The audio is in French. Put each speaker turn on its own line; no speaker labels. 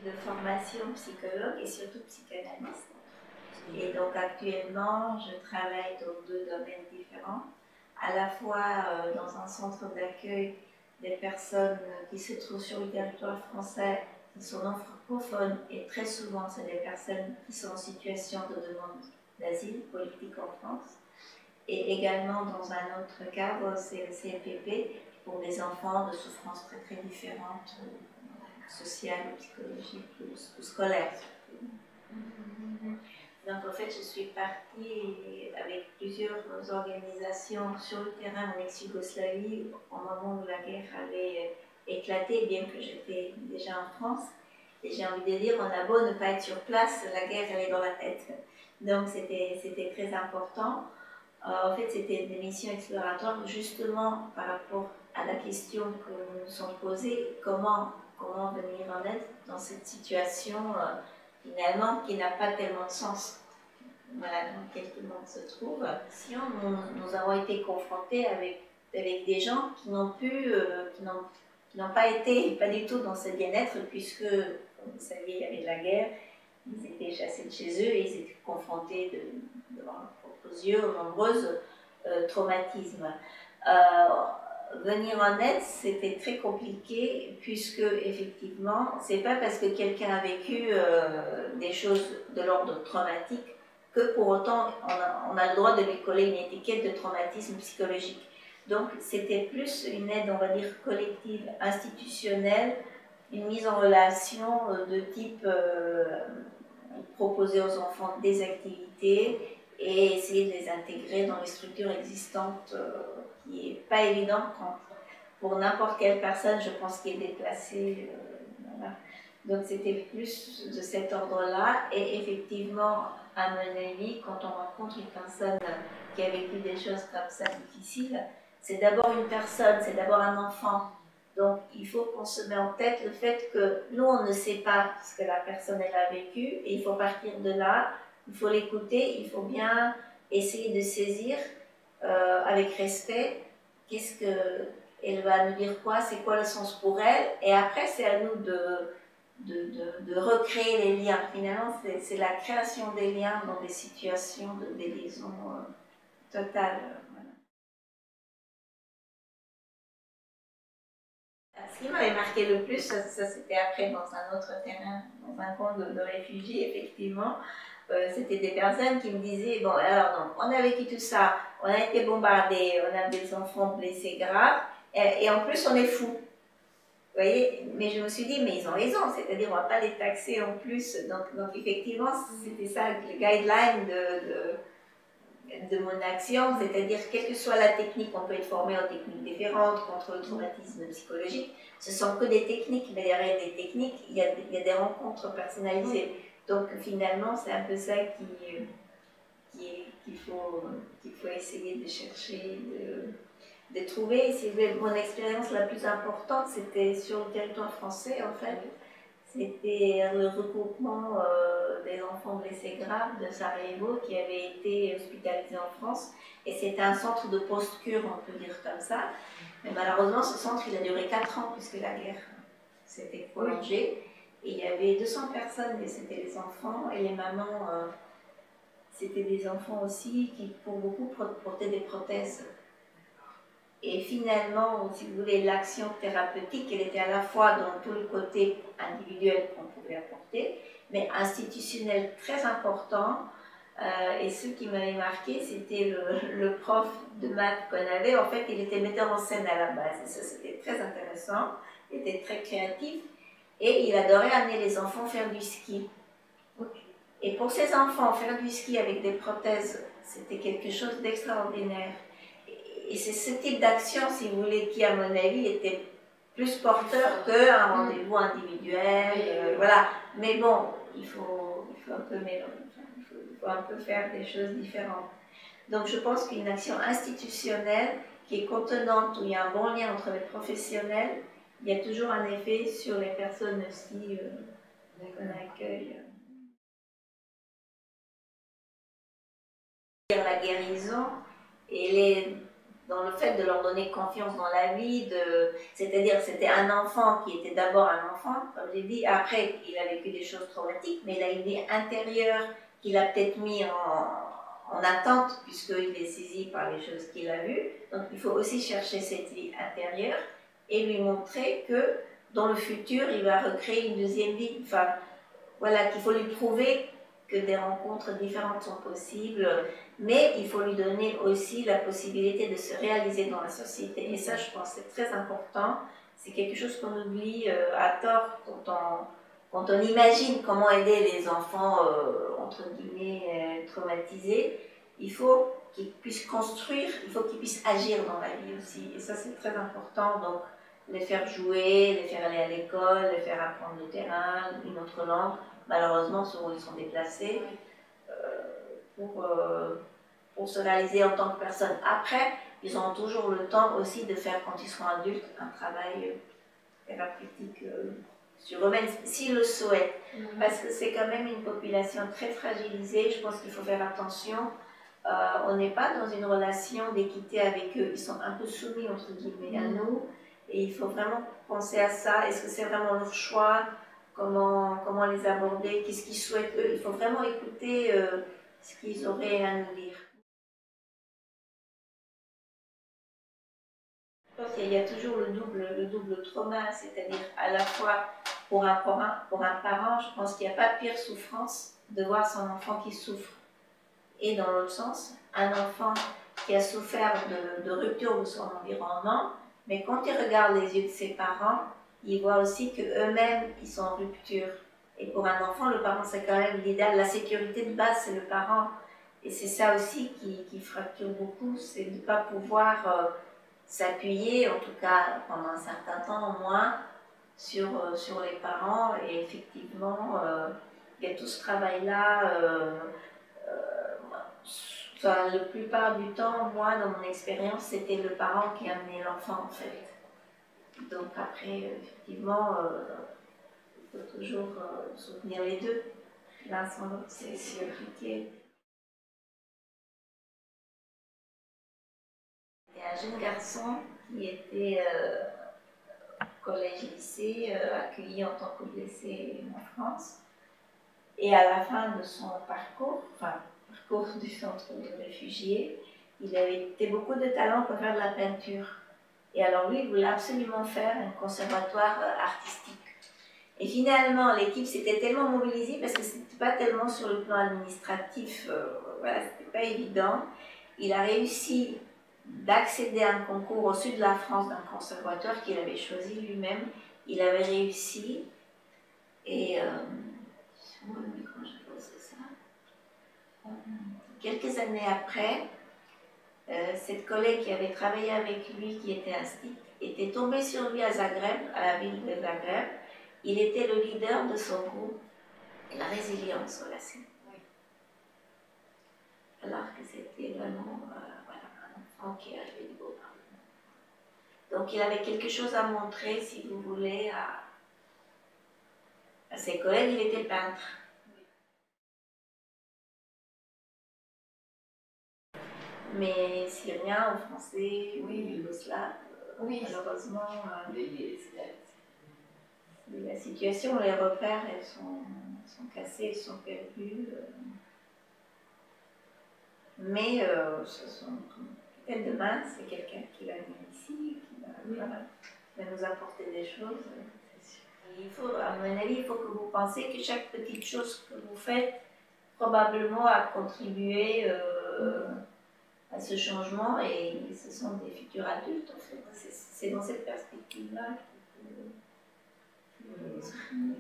de formation psychologue et surtout psychanalyste. Et donc actuellement, je travaille dans deux domaines différents, à la fois dans un centre d'accueil des personnes qui se trouvent sur le territoire français, qui sont non francophones, et très souvent, c'est des personnes qui sont en situation de demande d'asile politique en France. Et également dans un autre cadre, c'est le CMPP, pour des enfants de souffrances très très différentes, sociales, psychologiques ou scolaires. Donc en fait, je suis partie avec plusieurs organisations sur le terrain en ex-Yougoslavie au moment où la guerre avait éclaté, bien que j'étais déjà en France. Et j'ai envie de dire, on a beau ne pas être sur place, la guerre elle est dans la tête. Donc c'était très important. En fait, c'était des missions exploratoires justement par rapport à la question que nous nous sommes posées, comment venir en aide dans cette situation finalement qui n'a pas tellement de sens, voilà, dans laquelle tout le monde se trouve. Sinon, nous avons été confrontés avec des gens qui n'ont pas été pas du tout dans ce bien-être, puisque, comme vous savez, il y avait de la guerre, ils étaient chassés de chez eux et ils étaient confrontés devant leurs propres yeux aux nombreux traumatismes. Venir en aide, c'était très compliqué, puisque effectivement, c'est pas parce que quelqu'un a vécu des choses de l'ordre traumatique que pour autant on a le droit de lui coller une étiquette de traumatisme psychologique. Donc c'était plus une aide, on va dire, collective, institutionnelle, une mise en relation de type proposer aux enfants des activités et essayer de les intégrer dans les structures existantes, qui n'est pas évident pour n'importe quelle personne, je pense, qui est déplacée. Voilà. Donc c'était plus de cet ordre-là, et effectivement, à mon avis, quand on rencontre une personne qui a vécu des choses comme ça difficiles, c'est d'abord une personne, c'est d'abord un enfant. Donc il faut qu'on se mette en tête le fait que nous, on ne sait pas ce que la personne elle a vécu, et il faut partir de là, il faut l'écouter, il faut bien essayer de saisir avec respect qu'est-ce que elle va nous dire, quoi, c'est quoi le sens pour elle, et après c'est à nous de recréer les liens. Finalement, c'est la création des liens dans des situations de déliaison totale. Voilà. Ce qui m'avait marqué le plus, ça c'était après dans un autre terrain, dans un camp de réfugiés, effectivement. C'était des personnes qui me disaient, bon, alors donc, on a vécu tout ça, on a été bombardés, on a des enfants blessés graves, et en plus on est fous. Vous voyez, mais je me suis dit, mais ils ont raison, c'est-à-dire on ne va pas les taxer en plus. Donc effectivement, c'était ça le guideline de mon action, c'est-à dire quelle que soit la technique, on peut être formé en techniques différentes contre le traumatisme psychologique. Ce ne sont que des techniques, mais derrière des techniques, il y a des rencontres personnalisées. Donc finalement, c'est un peu ça qu'il faut essayer de chercher, de trouver. Si mon expérience la plus importante, c'était sur le territoire français, en fait. C'était le regroupement des enfants blessés graves de Sarajevo qui avait été hospitalisés en France. Et c'était un centre de post-cure, on peut dire comme ça. Mais malheureusement, ce centre, il a duré 4 ans puisque la guerre s'était prolongée. Et il y avait 200 personnes, et c'était les enfants et les mamans. C'était des enfants aussi qui, pour beaucoup, portaient des prothèses. Et finalement, si vous voulez, l'action thérapeutique, elle était à la fois dans tout le côté individuel qu'on pouvait apporter, mais institutionnel très important. Et ce qui m'avait marqué, c'était le prof de maths qu'on avait. En fait, il était metteur en scène à la base. Et ça, c'était très intéressant. Il était très créatif. Et il adorait amener les enfants faire du ski. Et pour ces enfants, faire du ski avec des prothèses, c'était quelque chose d'extraordinaire. Et c'est ce type d'action, si vous voulez, qui, à mon avis, était plus porteur qu'un rendez-vous individuel. Voilà. Mais bon, il faut un peu mélanger, il faut un peu faire des choses différentes. Donc je pense qu'une action institutionnelle qui est contenante, où il y a un bon lien entre les professionnels, il y a toujours un effet sur les personnes aussi qu'on accueille. La guérison, elle est dans le fait de leur donner confiance dans la vie, c'est-à-dire c'était un enfant qui était d'abord un enfant, comme j'ai dit, après il a vécu des choses traumatiques, mais il a une vie intérieure qu'il a peut-être mis en attente, puisqu'il est saisi par les choses qu'il a vues. Donc il faut aussi chercher cette vie intérieure et lui montrer que dans le futur, il va recréer une deuxième vie. Enfin, voilà, qu'il faut lui prouver que des rencontres différentes sont possibles, mais il faut lui donner aussi la possibilité de se réaliser dans la société. Et ça, je pense, c'est très important. C'est quelque chose qu'on oublie à tort quand on imagine comment aider les enfants, entre guillemets, traumatisés. Il faut qu'ils puissent construire, il faut qu'ils puissent agir dans la vie aussi. Et ça, c'est très important. Donc, les faire jouer, les faire aller à l'école, les faire apprendre le terrain, une autre langue. Malheureusement, souvent ils sont déplacés pour se réaliser en tant que personne. Après, ils auront toujours le temps aussi de faire, quand ils seront adultes, un travail thérapeutique sur eux-mêmes, s'ils le souhaitent. Parce que c'est quand même une population très fragilisée. Je pense qu'il faut faire attention. On n'est pas dans une relation d'équité avec eux. Ils sont un peu soumis, entre guillemets, à nous. Et il faut vraiment penser à ça. Est-ce que c'est vraiment leur choix? Comment les aborder? Qu'est-ce qu'ils souhaitent eux? Il faut vraiment écouter ce qu'ils auraient à nous dire. Je pense qu'il y a toujours le double trauma, c'est-à-dire à la fois pour un parent, je pense qu'il n'y a pas de pire souffrance de voir son enfant qui souffre. Et dans l'autre sens, un enfant qui a souffert de rupture de son environnement, mais quand il regarde les yeux de ses parents, il voit aussi qu'eux-mêmes, ils sont en rupture. Et pour un enfant, le parent, c'est quand même l'idéal. La sécurité de base, c'est le parent. Et c'est ça aussi qui fracture beaucoup, c'est de ne pas pouvoir s'appuyer, en tout cas pendant un certain temps au moins, sur les parents. Et effectivement, il y a tout ce travail-là. Enfin, la plupart du temps, moi, dans mon expérience, c'était le parent qui amenait l'enfant, en fait. Donc après, effectivement, il faut toujours soutenir les deux. L'un sans l'autre, c'est compliqué. Il y a un jeune garçon qui était collège-lycée, accueilli en tant que blessé en France. Et à la fin de son parcours du centre de réfugiés, il avait été beaucoup de talent pour faire de la peinture. Et alors lui, il voulait absolument faire un conservatoire artistique. Et finalement, l'équipe s'était tellement mobilisée parce que c'était pas tellement sur le plan administratif, voilà, c'était pas évident. Il a réussi d'accéder à un concours au sud de la France d'un conservatoire qu'il avait choisi lui-même. Il avait réussi et quelques années après, cette collègue qui avait travaillé avec lui, qui était inscrite, était tombée sur lui à Zagreb, à la ville de Zagreb. Il était le leader de son groupe. Et la résilience, voilà, c'est. Oui. Alors que c'était vraiment voilà, un enfant qui arrivait du beau parlement. Donc il avait quelque chose à montrer, si vous voulez, à ses collègues. Il était peintre. Mais syrien ou français, oui, yougoslave, oui. Malheureusement, la situation, les repères, elles sont cassés, elles sont perdues. Mais peut-être demain, c'est quelqu'un qui va venir ici, qui va nous apporter des choses. Il faut, à mon avis, il faut que vous pensiez que chaque petite chose que vous faites, probablement a contribué à ce changement, et ce sont des futurs adultes, en fait. C'est dans cette perspective-là qu'il faut l'exprimer.